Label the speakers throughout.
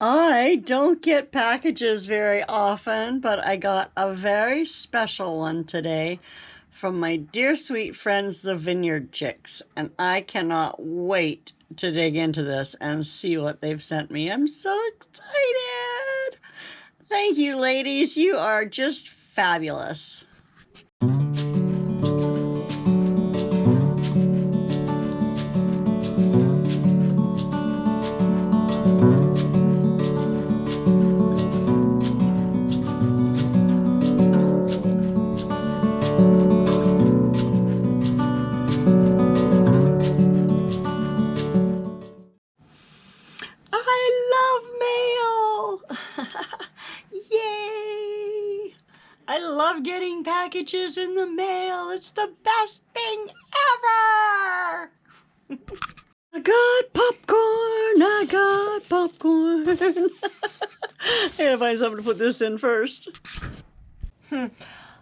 Speaker 1: I don't get packages very often, but I got a very special one today from my dear sweet friends, the Vineyard Chicks, and I cannot wait to dig into this and see what they've sent me. I'm so excited! Thank you, ladies. You are just fabulous. I love mail! Yay! I love getting packages in the mail. It's the best thing ever! I got popcorn! I got popcorn! I gotta find something to put this in first.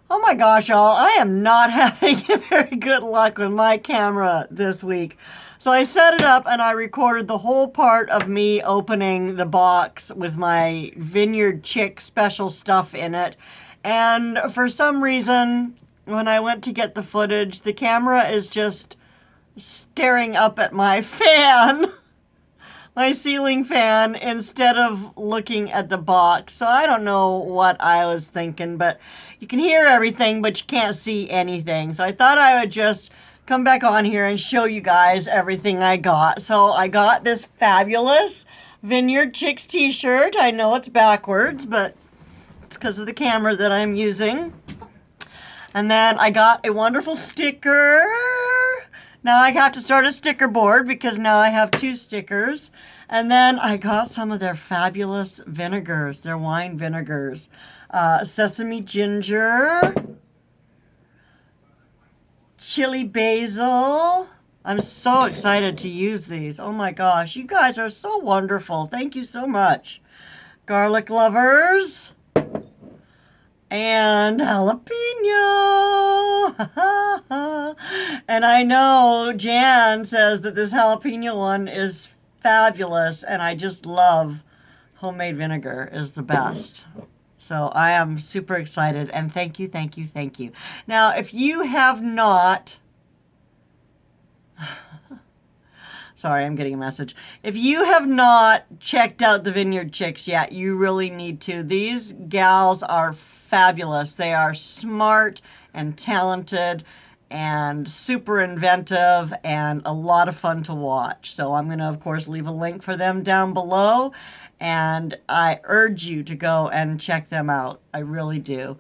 Speaker 1: Oh my gosh, y'all, I am not having very good luck with my camera this week. So I set it up and I recorded the whole part of me opening the box with my Vineyard Chick special stuff in it. And for some reason, when I went to get the footage, the camera is just staring up at my fan. My ceiling fan, instead of looking at the box. So I don't know what I was thinking, but you can hear everything, but you can't see anything. So I thought I would just come back on here and show you guys everything I got. So I got this fabulous Vineyard Chicks t-shirt. I know it's backwards, but it's because of the camera that I'm using. And then I got a wonderful sticker. Now I have to start a sticker board because now I have 2 stickers. And then I got some of their fabulous vinegars, their wine vinegars. Sesame ginger, chili basil. I'm so excited to use these. Oh my gosh, you guys are so wonderful. Thank you so much. Garlic lovers. And jalapeno. And I know Jan says that this jalapeno one is fabulous, and I just love homemade vinegar is the best. So I am super excited, and thank you, thank you, thank you. Now, if you have not... Sorry, I'm getting a message. If you have not checked out the Vineyard Chicks yet, you really need to. These gals are fabulous. They are smart and talented and super inventive and a lot of fun to watch. So I'm going to, of course, leave a link for them down below. And I urge you to go and check them out. I really do.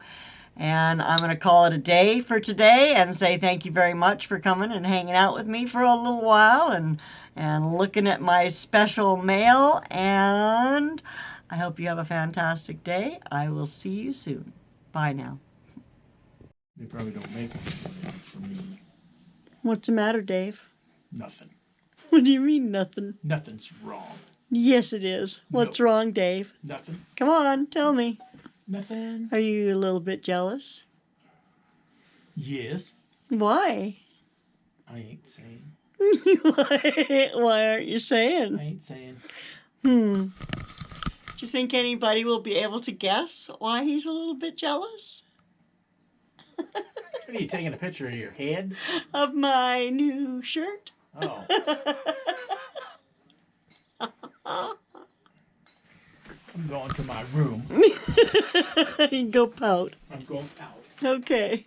Speaker 1: And I'm going to call it a day for today and say thank you very much for coming and hanging out with me for a little while and looking at my special mail. And I hope you have a fantastic day. I will see you soon. Bye now.
Speaker 2: They probably don't make them for me.
Speaker 1: What's the matter, Dave?
Speaker 2: Nothing.
Speaker 1: What do you mean, nothing?
Speaker 2: Nothing's wrong.
Speaker 1: Yes, it is. What's wrong, Dave?
Speaker 2: Nothing.
Speaker 1: Come on, tell me.
Speaker 2: Nothing.
Speaker 1: Are you a little bit jealous?
Speaker 2: Yes.
Speaker 1: Why?
Speaker 2: I ain't saying.
Speaker 1: Why aren't you saying?
Speaker 2: I ain't saying.
Speaker 1: Do you think anybody will be able to guess why he's a little bit jealous?
Speaker 2: What are you taking a picture of your head?
Speaker 1: Of my new shirt?
Speaker 2: Oh. I'm going to my room.
Speaker 1: You go pout.
Speaker 2: I'm going out.
Speaker 1: Okay.